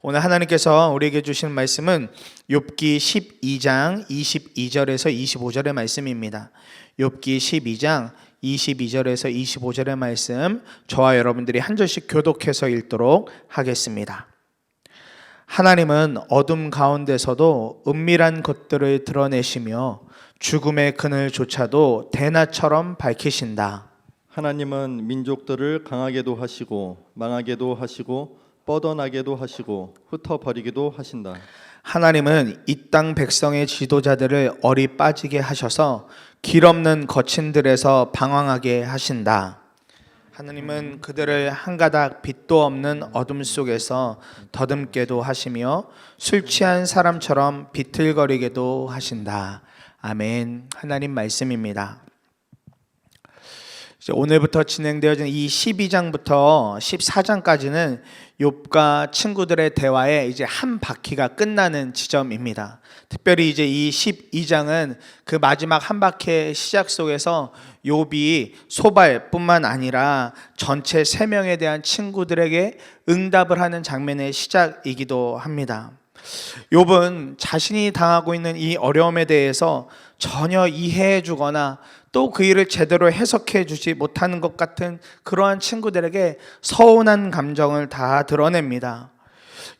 오늘 하나님께서 우리에게 주신 말씀은 욥기 12장 22절에서 25절의 말씀입니다. 욥기 12장 22절에서 25절의 말씀, 저와 여러분들이 한 절씩 교독해서 읽도록 하겠습니다. 하나님은 어둠 가운데서도 은밀한 것들을 드러내시며 죽음의 그늘조차도 대낮처럼 밝히신다. 하나님은 민족들을 강하게도 하시고 망하게도 하시고 뻗어나게도 하시고 흩어버리기도 하신다. 하나님은 이 땅 백성의 지도자들을 어리 빠지게 하셔서 길 없는 거친들에서 방황하게 하신다. 하나님은 그들을 한 가닥 빛도 없는 어둠 속에서 더듬게도 하시며 술 취한 사람처럼 비틀거리게도 하신다. 아멘. 하나님 말씀입니다. 오늘부터 진행되어진 이 12장부터 14장까지는 욥과 친구들의 대화에 이제 한 바퀴가 끝나는 지점입니다. 특별히 이제 이 12장은 그 마지막 한 바퀴의 시작 속에서 욥이 소발뿐만 아니라 전체 3명에 대한 친구들에게 응답을 하는 장면의 시작이기도 합니다. 욥은 자신이 당하고 있는 이 어려움에 대해서 전혀 이해해 주거나 또 그 일을 제대로 해석해 주지 못하는 것 같은 그러한 친구들에게 서운한 감정을 다 드러냅니다.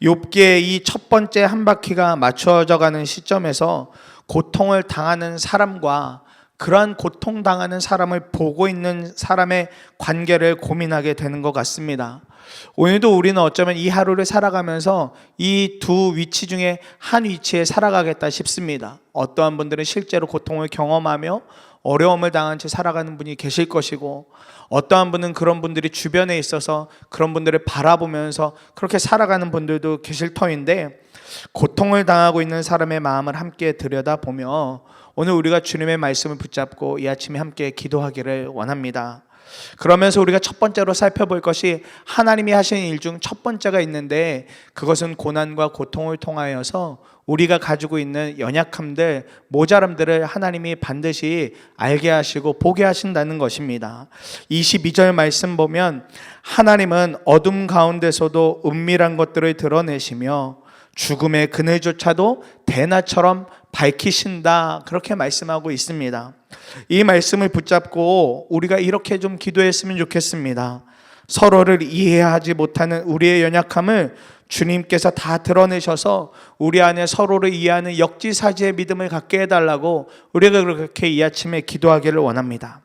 욥기의 이 첫 번째 한 바퀴가 맞춰져 가는 시점에서 고통을 당하는 사람과 그러한 고통당하는 사람을 보고 있는 사람의 관계를 고민하게 되는 것 같습니다. 오늘도 우리는 어쩌면 이 하루를 살아가면서 이 두 위치 중에 한 위치에 살아가겠다 싶습니다. 어떠한 분들은 실제로 고통을 경험하며 어려움을 당한 채 살아가는 분이 계실 것이고, 어떠한 분은 그런 분들이 주변에 있어서 그런 분들을 바라보면서 그렇게 살아가는 분들도 계실 터인데, 고통을 당하고 있는 사람의 마음을 함께 들여다보며 오늘 우리가 주님의 말씀을 붙잡고 이 아침에 함께 기도하기를 원합니다. 그러면서 우리가 첫 번째로 살펴볼 것이 하나님이 하신 일 중 첫 번째가 있는데, 그것은 고난과 고통을 통하여서 우리가 가지고 있는 연약함들, 모자람들을 하나님이 반드시 알게 하시고 보게 하신다는 것입니다. 22절 말씀 보면 하나님은 어둠 가운데서도 은밀한 것들을 드러내시며 죽음의 그늘조차도 대낮처럼 밝히신다, 그렇게 말씀하고 있습니다. 이 말씀을 붙잡고 우리가 이렇게 좀 기도했으면 좋겠습니다. 서로를 이해하지 못하는 우리의 연약함을 주님께서 다 드러내셔서 우리 안에 서로를 이해하는 역지사지의 믿음을 갖게 해달라고 우리가 그렇게 이 아침에 기도하기를 원합니다.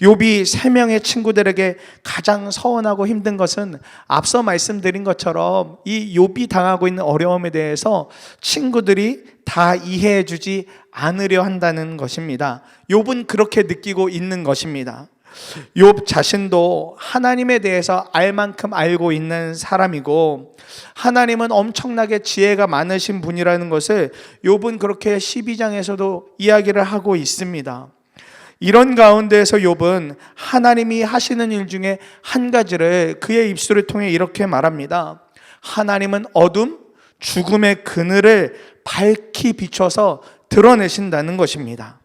욥이 3명의 친구들에게 가장 서운하고 힘든 것은 앞서 말씀드린 것처럼 이 욥이 당하고 있는 어려움에 대해서 친구들이 다 이해해 주지 않으려 한다는 것입니다. 욥은 그렇게 느끼고 있는 것입니다. 욥 자신도 하나님에 대해서 알 만큼 알고 있는 사람이고, 하나님은 엄청나게 지혜가 많으신 분이라는 것을 욥은 그렇게 12장에서도 이야기를 하고 있습니다. 이런 가운데에서 욥은 하나님이 하시는 일 중에 한 가지를 그의 입술을 통해 이렇게 말합니다. 하나님은 어둠, 죽음의 그늘을 밝히 비춰서 드러내신다는 것입니다.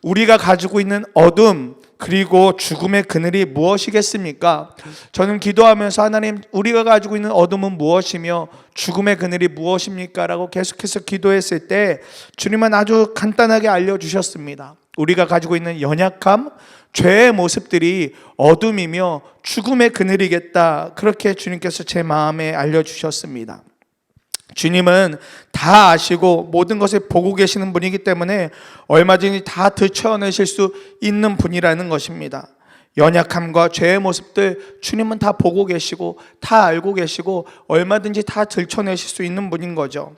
우리가 가지고 있는 어둠 그리고 죽음의 그늘이 무엇이겠습니까? 저는 기도하면서 하나님, 우리가 가지고 있는 어둠은 무엇이며 죽음의 그늘이 무엇입니까? 라고 계속해서 기도했을 때 주님은 아주 간단하게 알려주셨습니다. 우리가 가지고 있는 연약함, 죄의 모습들이 어둠이며 죽음의 그늘이겠다, 그렇게 주님께서 제 마음에 알려주셨습니다. 주님은 다 아시고 모든 것을 보고 계시는 분이기 때문에 얼마든지 다 들춰내실 수 있는 분이라는 것입니다. 연약함과 죄의 모습들 주님은 다 보고 계시고 다 알고 계시고 얼마든지 다 들춰내실 수 있는 분인 거죠.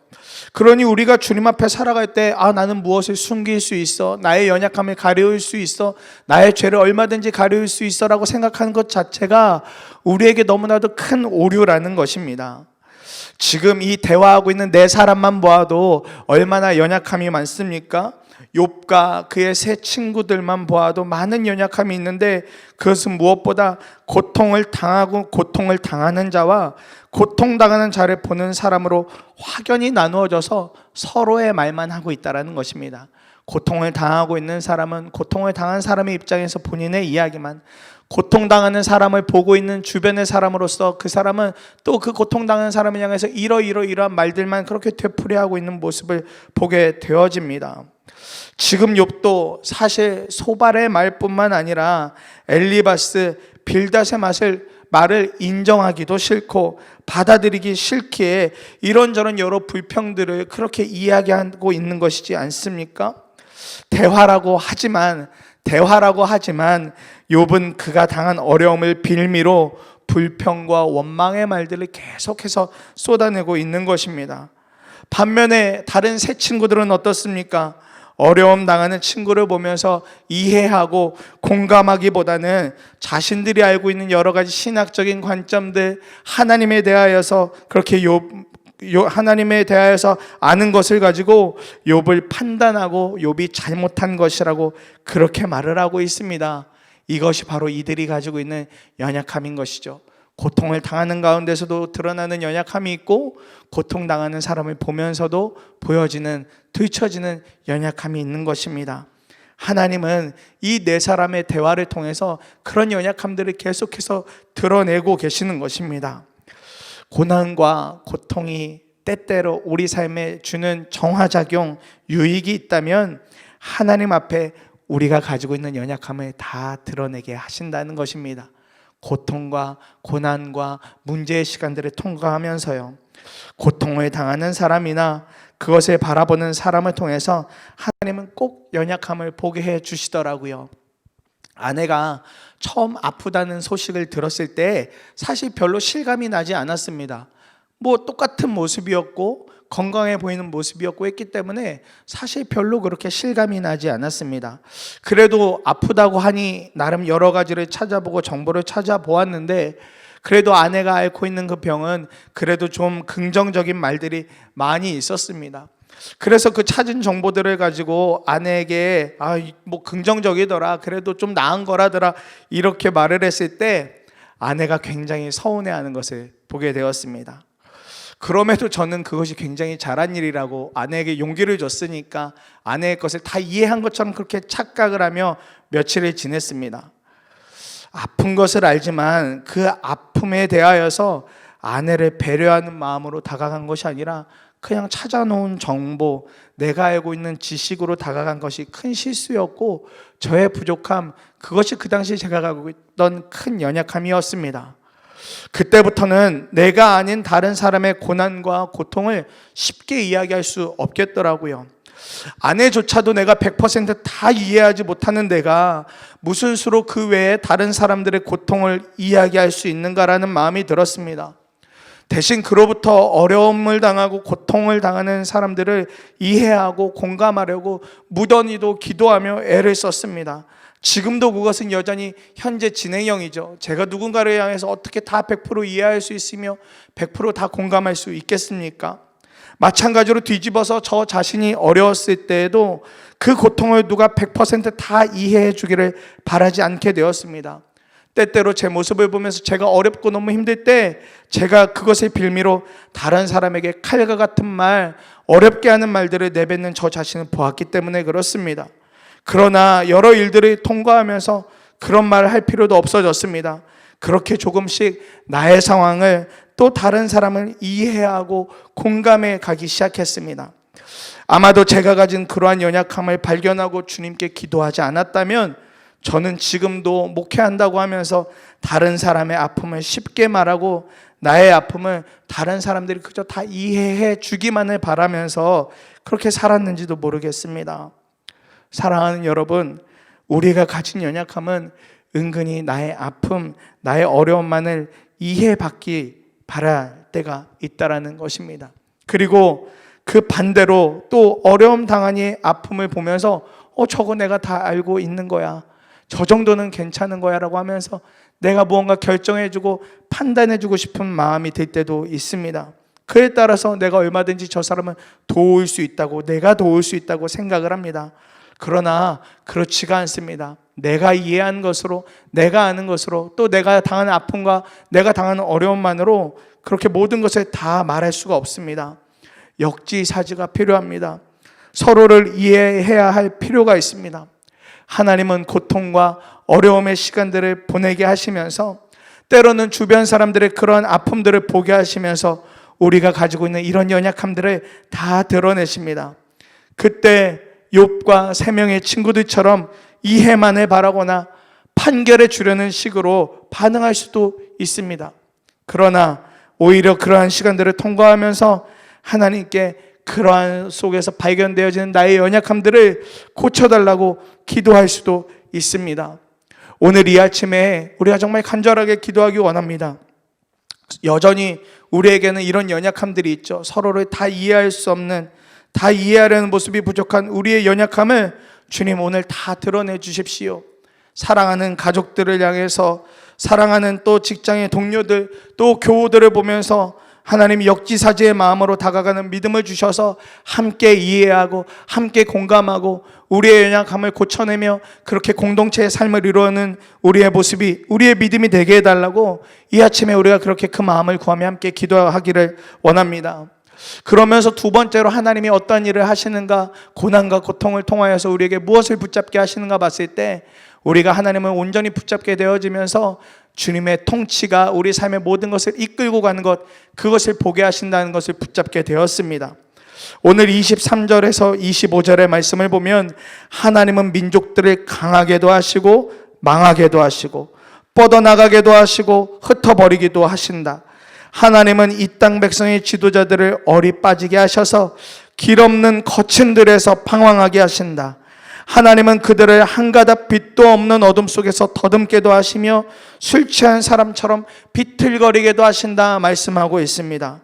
그러니 우리가 주님 앞에 살아갈 때 나는 무엇을 숨길 수 있어, 나의 연약함을 가려울 수 있어, 나의 죄를 얼마든지 가려울 수 있어 라고 생각하는 것 자체가 우리에게 너무나도 큰 오류라는 것입니다. 지금 이 대화하고 있는 네 사람만 보아도 얼마나 연약함이 많습니까? 욥과 그의 세 친구들만 보아도 많은 연약함이 있는데, 그것은 무엇보다 고통을 당하고 고통을 당하는 자와 고통당하는 자를 보는 사람으로 확연히 나누어져서 서로의 말만 하고 있다는 것입니다. 고통을 당하고 있는 사람은 고통을 당한 사람의 입장에서 본인의 이야기만, 고통당하는 사람을 보고 있는 주변의 사람으로서 그 사람은 또 그 고통당하는 사람을 향해서 이러한 말들만 그렇게 되풀이하고 있는 모습을 보게 되어집니다. 지금 욥도 사실 소발의 말뿐만 아니라 엘리바스, 빌닷의 말을 인정하기도 싫고 받아들이기 싫기에 이런저런 여러 불평들을 그렇게 이야기하고 있는 것이지 않습니까? 대화라고 하지만 욥은 그가 당한 어려움을 빌미로 불평과 원망의 말들을 계속해서 쏟아내고 있는 것입니다. 반면에 다른 세 친구들은 어떻습니까? 어려움 당하는 친구를 보면서 이해하고 공감하기보다는 자신들이 알고 있는 여러 가지 신학적인 관점들, 하나님에 대하여서 그렇게 하나님에 대하여서 아는 것을 가지고 욥을 판단하고 욥이 잘못한 것이라고 그렇게 말을 하고 있습니다. 이것이 바로 이들이 가지고 있는 연약함인 것이죠. 고통을 당하는 가운데서도 드러나는 연약함이 있고 고통당하는 사람을 보면서도 들춰지는 연약함이 있는 것입니다. 하나님은 이 네 사람의 대화를 통해서 그런 연약함들을 계속해서 드러내고 계시는 것입니다. 고난과 고통이 때때로 우리 삶에 주는 정화작용, 유익이 있다면 하나님 앞에 우리가 가지고 있는 연약함을 다 드러내게 하신다는 것입니다. 고통과 고난과 문제의 시간들을 통과하면서요, 고통을 당하는 사람이나 그것을 바라보는 사람을 통해서 하나님은 꼭 연약함을 보게 해 주시더라고요. 아내가 처음 아프다는 소식을 들었을 때 사실 별로 실감이 나지 않았습니다. 똑같은 모습이었고 건강해 보이는 모습이었고 했기 때문에 사실 별로 그렇게 실감이 나지 않았습니다. 그래도 아프다고 하니 나름 여러 가지를 찾아보고 정보를 찾아보았는데 그래도 아내가 앓고 있는 그 병은 그래도 좀 긍정적인 말들이 많이 있었습니다. 그래서 그 찾은 정보들을 가지고 아내에게 긍정적이더라, 그래도 좀 나은 거라더라 이렇게 말을 했을 때 아내가 굉장히 서운해하는 것을 보게 되었습니다. 그럼에도 저는 그것이 굉장히 잘한 일이라고 아내에게 용기를 줬으니까 아내의 것을 다 이해한 것처럼 그렇게 착각을 하며 며칠을 지냈습니다. 아픈 것을 알지만 그 아픔에 대하여서 아내를 배려하는 마음으로 다가간 것이 아니라 그냥 찾아놓은 정보, 내가 알고 있는 지식으로 다가간 것이 큰 실수였고 저의 부족함, 그것이 그 당시 제가 가지고 있던 큰 연약함이었습니다. 그때부터는 내가 아닌 다른 사람의 고난과 고통을 쉽게 이야기할 수 없겠더라고요. 아내조차도 내가 100% 이해하지 못하는 내가 무슨 수로 그 외에 다른 사람들의 고통을 이야기할 수 있는가라는 마음이 들었습니다. 대신 그로부터 어려움을 당하고 고통을 당하는 사람들을 이해하고 공감하려고 무던히도 기도하며 애를 썼습니다. 지금도 그것은 여전히 현재 진행형이죠. 제가 누군가를 향해서 어떻게 다 100% 이해할 수 있으며 100%다 공감할 수 있겠습니까? 마찬가지로 뒤집어서 저 자신이 어려웠을 때에도 그 고통을 누가 100%다 이해해 주기를 바라지 않게 되었습니다. 때때로 제 모습을 보면서 제가 어렵고 너무 힘들 때 제가 그것을 빌미로 다른 사람에게 칼과 같은 말, 어렵게 하는 말들을 내뱉는 저 자신을 보았기 때문에 그렇습니다. 그러나 여러 일들을 통과하면서 그런 말을 할 필요도 없어졌습니다. 그렇게 조금씩 나의 상황을 또 다른 사람을 이해하고 공감해 가기 시작했습니다. 아마도 제가 가진 그러한 연약함을 발견하고 주님께 기도하지 않았다면 저는 지금도 목회한다고 하면서 다른 사람의 아픔을 쉽게 말하고 나의 아픔을 다른 사람들이 그저 다 이해해 주기만을 바라면서 그렇게 살았는지도 모르겠습니다. 사랑하는 여러분, 우리가 가진 연약함은 은근히 나의 아픔, 나의 어려움만을 이해받기 바랄 때가 있다라는 것입니다. 그리고 그 반대로 또 어려움 당하니 아픔을 보면서 저거 내가 다 알고 있는 거야, 저 정도는 괜찮은 거야 라고 하면서 내가 무언가 결정해주고 판단해주고 싶은 마음이 들 때도 있습니다. 그에 따라서 내가 얼마든지 저 사람을 도울 수 있다고, 내가 도울 수 있다고 생각을 합니다. 그러나 그렇지가 않습니다. 내가 이해한 것으로, 내가 아는 것으로, 또 내가 당하는 아픔과 내가 당하는 어려움만으로 그렇게 모든 것을 다 말할 수가 없습니다. 역지사지가 필요합니다. 서로를 이해해야 할 필요가 있습니다. 하나님은 고통과 어려움의 시간들을 보내게 하시면서 때로는 주변 사람들의 그러한 아픔들을 보게 하시면서 우리가 가지고 있는 이런 연약함들을 다 드러내십니다. 그때 욥과 세 명의 친구들처럼 이해만을 바라거나 판결해 주려는 식으로 반응할 수도 있습니다. 그러나 오히려 그러한 시간들을 통과하면서 하나님께 그러한 속에서 발견되어지는 나의 연약함들을 고쳐달라고 기도할 수도 있습니다. 오늘 이 아침에 우리가 정말 간절하게 기도하기 원합니다. 여전히 우리에게는 이런 연약함들이 있죠. 서로를 다 이해할 수 없는, 다 이해하려는 모습이 부족한 우리의 연약함을 주님 오늘 다 드러내 주십시오. 사랑하는 가족들을 향해서, 사랑하는 또 직장의 동료들, 또 교우들을 보면서 하나님이 역지사지의 마음으로 다가가는 믿음을 주셔서 함께 이해하고 함께 공감하고 우리의 연약함을 고쳐내며 그렇게 공동체의 삶을 이루는 우리의 모습이, 우리의 믿음이 되게 해달라고 이 아침에 우리가 그렇게 그 마음을 구하며 함께 기도하기를 원합니다. 그러면서 두 번째로 하나님이 어떤 일을 하시는가, 고난과 고통을 통하여서 우리에게 무엇을 붙잡게 하시는가 봤을 때 우리가 하나님을 온전히 붙잡게 되어지면서 주님의 통치가 우리 삶의 모든 것을 이끌고 가는 것, 그것을 보게 하신다는 것을 붙잡게 되었습니다. 오늘 23절에서 25절의 말씀을 보면 하나님은 민족들을 강하게도 하시고 망하게도 하시고 뻗어나가게도 하시고 흩어버리기도 하신다. 하나님은 이 땅 백성의 지도자들을 얼이 빠지게 하셔서 길 없는 거친 들에서 방황하게 하신다. 하나님은 그들을 한가닥 빛도 없는 어둠 속에서 더듬게도 하시며 술 취한 사람처럼 비틀거리게도 하신다 말씀하고 있습니다.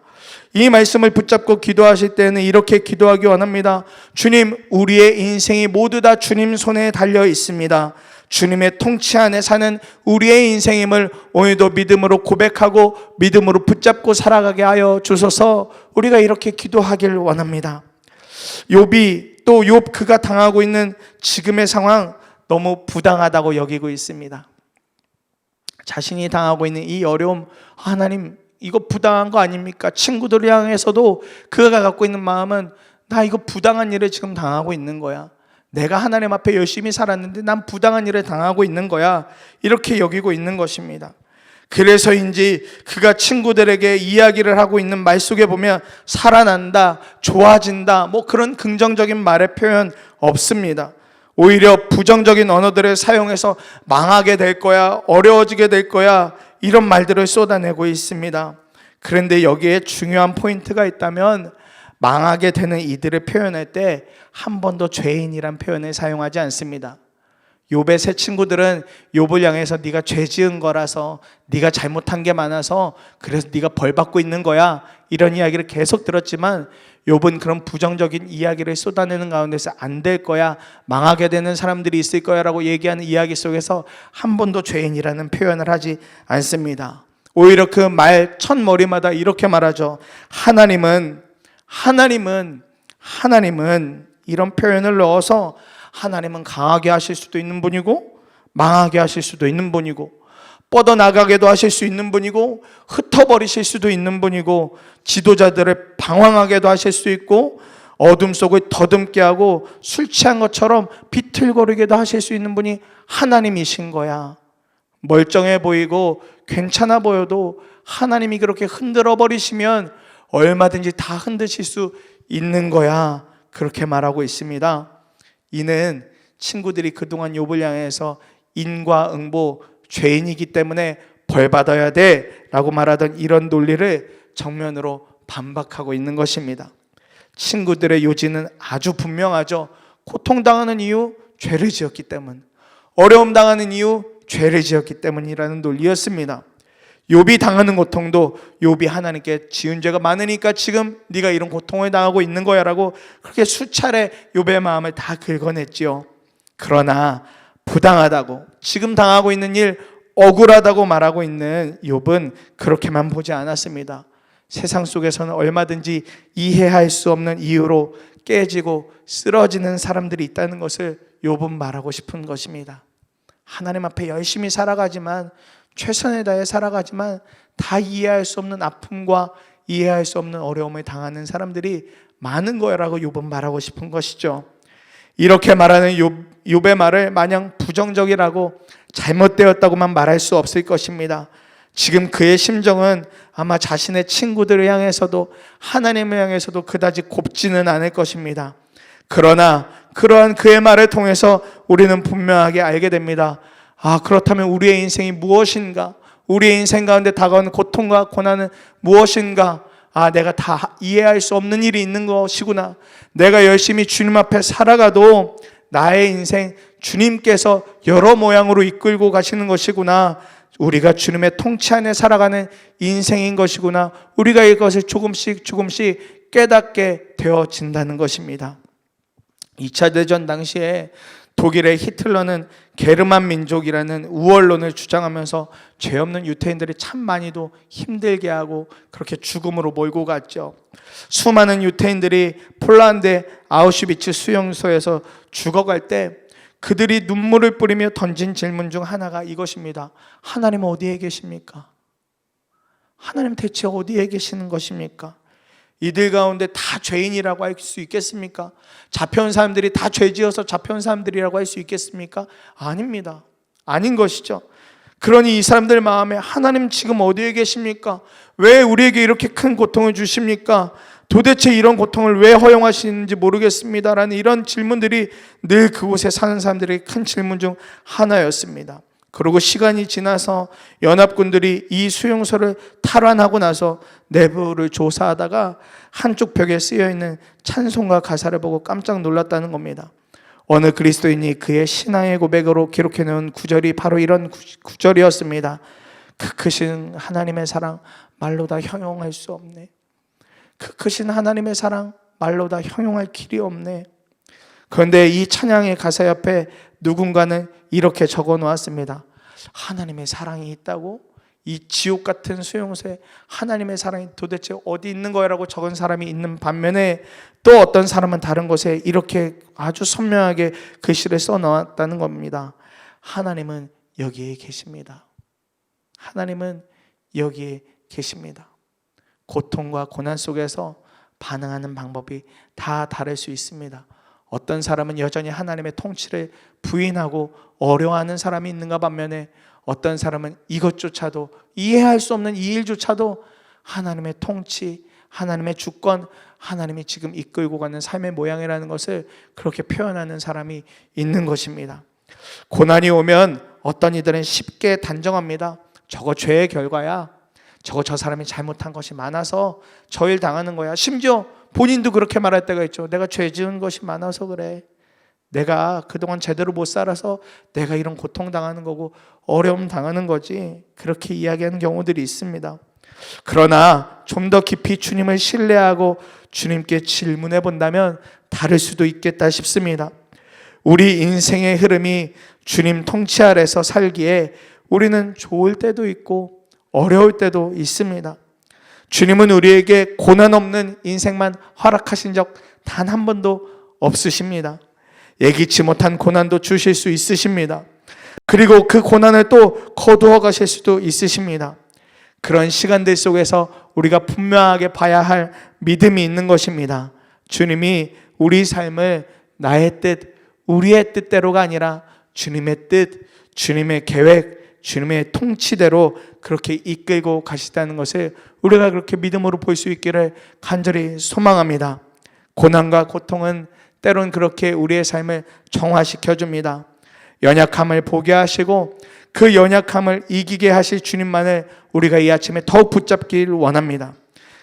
이 말씀을 붙잡고 기도하실 때는 이렇게 기도하기 원합니다. 주님, 우리의 인생이 모두 다 주님 손에 달려 있습니다. 주님의 통치 안에 사는 우리의 인생임을 오늘도 믿음으로 고백하고 믿음으로 붙잡고 살아가게 하여 주소서. 우리가 이렇게 기도하기를 원합니다. 욥이 또 욥 그가 당하고 있는 지금의 상황 너무 부당하다고 여기고 있습니다. 자신이 당하고 있는 이 어려움, 하나님 이거 부당한 거 아닙니까? 친구들을 향해서도 그가 갖고 있는 마음은 나 이거 부당한 일을 지금 당하고 있는 거야. 내가 하나님 앞에 열심히 살았는데 난 부당한 일을 당하고 있는 거야. 이렇게 여기고 있는 것입니다. 그래서인지 그가 친구들에게 이야기를 하고 있는 말 속에 보면 살아난다, 좋아진다, 뭐 그런 긍정적인 말의 표현 없습니다. 오히려 부정적인 언어들을 사용해서 망하게 될 거야, 어려워지게 될 거야, 이런 말들을 쏟아내고 있습니다. 그런데 여기에 중요한 포인트가 있다면 망하게 되는 이들을 표현할 때 한 번도 죄인이란 표현을 사용하지 않습니다. 욥의 세 친구들은 욥을 향해서 네가 죄 지은 거라서, 네가 잘못한 게 많아서 그래서 네가 벌 받고 있는 거야, 이런 이야기를 계속 들었지만 욥은 그런 부정적인 이야기를 쏟아내는 가운데서 안 될 거야, 망하게 되는 사람들이 있을 거야 라고 얘기하는 이야기 속에서 한 번도 죄인이라는 표현을 하지 않습니다. 오히려 그 말 첫 머리마다 이렇게 말하죠. 하나님은 이런 표현을 넣어서 하나님은 강하게 하실 수도 있는 분이고 망하게 하실 수도 있는 분이고 뻗어나가게도 하실 수 있는 분이고 흩어버리실 수도 있는 분이고 지도자들을 방황하게도 하실 수 있고 어둠 속을 더듬게 하고 술 취한 것처럼 비틀거리게도 하실 수 있는 분이 하나님이신 거야. 멀쩡해 보이고 괜찮아 보여도 하나님이 그렇게 흔들어 버리시면 얼마든지 다 흔드실 수 있는 거야. 그렇게 말하고 있습니다. 이는 친구들이 그동안 욥을 향해서 인과응보, 죄인이기 때문에 벌받아야 돼 라고 말하던 이런 논리를 정면으로 반박하고 있는 것입니다. 친구들의 요지는 아주 분명하죠. 고통당하는 이유, 죄를 지었기 때문. 어려움 당하는 이유, 죄를 지었기 때문이라는 논리였습니다. 욥이 당하는 고통도 욥이 하나님께 지은 죄가 많으니까 지금 네가 이런 고통을 당하고 있는 거야 라고 그렇게 수차례 욥의 마음을 다 긁어냈지요. 그러나 부당하다고, 지금 당하고 있는 일 억울하다고 말하고 있는 욥은 그렇게만 보지 않았습니다. 세상 속에서는 얼마든지 이해할 수 없는 이유로 깨지고 쓰러지는 사람들이 있다는 것을 욥은 말하고 싶은 것입니다. 하나님 앞에 열심히 살아가지만, 최선을 다해 살아가지만 다 이해할 수 없는 아픔과 이해할 수 없는 어려움을 당하는 사람들이 많은 거라고 욥은 말하고 싶은 것이죠. 이렇게 말하는 욥의 말을 마냥 부정적이라고 잘못되었다고만 말할 수 없을 것입니다. 지금 그의 심정은 아마 자신의 친구들을 향해서도 하나님을 향해서도 그다지 곱지는 않을 것입니다. 그러나 그러한 그의 말을 통해서 우리는 분명하게 알게 됩니다. 그렇다면 우리의 인생이 무엇인가? 우리의 인생 가운데 다가오는 고통과 고난은 무엇인가? 내가 다 이해할 수 없는 일이 있는 것이구나. 내가 열심히 주님 앞에 살아가도 나의 인생 주님께서 여러 모양으로 이끌고 가시는 것이구나. 우리가 주님의 통치 안에 살아가는 인생인 것이구나. 우리가 이것을 조금씩 깨닫게 되어진다는 것입니다. 2차 대전 당시에 독일의 히틀러는 게르만 민족이라는 우월론을 주장하면서 죄 없는 유태인들이 참 많이도 힘들게 하고 그렇게 죽음으로 몰고 갔죠. 수많은 유태인들이 폴란드 아우슈비츠 수용소에서 죽어갈 때 그들이 눈물을 뿌리며 던진 질문 중 하나가 이것입니다. 하나님은 어디에 계십니까? 하나님 대체 어디에 계시는 것입니까? 이들 가운데 다 죄인이라고 할 수 있겠습니까? 잡혀온 사람들이 다 죄지어서 잡혀온 사람들이라고 할 수 있겠습니까? 아닙니다. 아닌 것이죠. 그러니 이 사람들 마음에 하나님 지금 어디에 계십니까? 왜 우리에게 이렇게 큰 고통을 주십니까? 도대체 이런 고통을 왜 허용하시는지 모르겠습니다. 라는 이런 질문들이 늘 그곳에 사는 사람들의 큰 질문 중 하나였습니다. 그리고 시간이 지나서 연합군들이 이 수용소를 탈환하고 나서 내부를 조사하다가 한쪽 벽에 쓰여있는 찬송가 가사를 보고 깜짝 놀랐다는 겁니다. 어느 그리스도인이 그의 신앙의 고백으로 기록해놓은 구절이 바로 이런 구절이었습니다. 그 크신 하나님의 사랑 말로 다 형용할 수 없네. 그 크신 하나님의 사랑 말로 다 형용할 길이 없네. 그런데 이 찬양의 가사 옆에 누군가는 이렇게 적어 놓았습니다. 하나님의 사랑이 있다고? 이 지옥 같은 수용소에 하나님의 사랑이 도대체 어디 있는 거라고 적은 사람이 있는 반면에 또 어떤 사람은 다른 곳에 이렇게 아주 선명하게 글씨를 써 놓았다는 겁니다. 하나님은 여기에 계십니다. 하나님은 여기에 계십니다. 고통과 고난 속에서 반응하는 방법이 다 다를 수 있습니다. 어떤 사람은 여전히 하나님의 통치를 부인하고 어려워하는 사람이 있는가 반면에 어떤 사람은 이것조차도 이해할 수 없는 이 일조차도 하나님의 통치, 하나님의 주권, 하나님이 지금 이끌고 가는 삶의 모양이라는 것을 그렇게 표현하는 사람이 있는 것입니다. 고난이 오면 어떤 이들은 쉽게 단정합니다. 저거 죄의 결과야. 저거 저 사람이 잘못한 것이 많아서 저 일 당하는 거야. 심지어 본인도 그렇게 말할 때가 있죠. 내가 죄 지은 것이 많아서 그래. 내가 그동안 제대로 못 살아서 내가 이런 고통 당하는 거고 어려움 당하는 거지. 그렇게 이야기하는 경우들이 있습니다. 그러나 좀 더 깊이 주님을 신뢰하고 주님께 질문해 본다면 다를 수도 있겠다 싶습니다. 우리 인생의 흐름이 주님 통치 아래서 살기에 우리는 좋을 때도 있고 어려울 때도 있습니다. 주님은 우리에게 고난 없는 인생만 허락하신 적 단 한 번도 없으십니다. 예기치 못한 고난도 주실 수 있으십니다. 그리고 그 고난을 또 거두어 가실 수도 있으십니다. 그런 시간들 속에서 우리가 분명하게 봐야 할 믿음이 있는 것입니다. 주님이 우리 삶을 나의 뜻, 우리의 뜻대로가 아니라 주님의 뜻, 주님의 계획, 주님의 통치대로 그렇게 이끌고 가시다는 것을 우리가 그렇게 믿음으로 볼 수 있기를 간절히 소망합니다. 고난과 고통은 때론 그렇게 우리의 삶을 정화시켜 줍니다. 연약함을 보게 하시고 그 연약함을 이기게 하실 주님만을 우리가 이 아침에 더욱 붙잡기를 원합니다.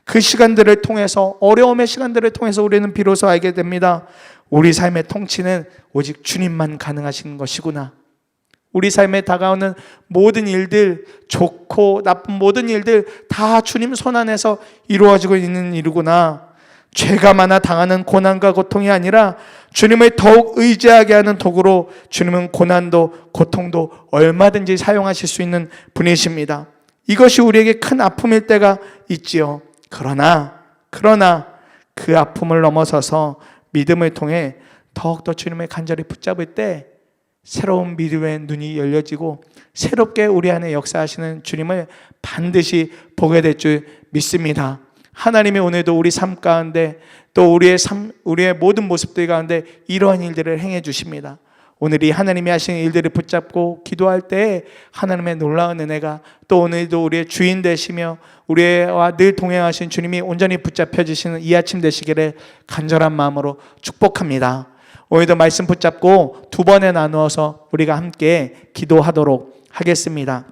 그 시간들을 통해서, 어려움의 시간들을 통해서 우리는 비로소 알게 됩니다. 우리 삶의 통치는 오직 주님만 가능하신 것이구나. 우리 삶에 다가오는 모든 일들, 좋고 나쁜 모든 일들 다 주님 손 안에서 이루어지고 있는 일이구나. 죄가 많아 당하는 고난과 고통이 아니라 주님을 더욱 의지하게 하는 도구로 주님은 고난도 고통도 얼마든지 사용하실 수 있는 분이십니다. 이것이 우리에게 큰 아픔일 때가 있지요. 그러나 그 아픔을 넘어서서 믿음을 통해 더욱더 주님을 간절히 붙잡을 때 새로운 믿음의 눈이 열려지고 새롭게 우리 안에 역사하시는 주님을 반드시 보게 될 줄 믿습니다. 하나님이 오늘도 우리 삶 가운데 또 우리의 모든 모습들 가운데 이러한 일들을 행해 주십니다. 오늘이 하나님이 하신 일들을 붙잡고 기도할 때 하나님의 놀라운 은혜가 또 오늘도 우리의 주인 되시며 우리와 늘 동행하신 주님이 온전히 붙잡혀 주시는 이 아침 되시기를 간절한 마음으로 축복합니다. 오늘도 말씀 붙잡고 두 번에 나누어서 우리가 함께 기도하도록 하겠습니다.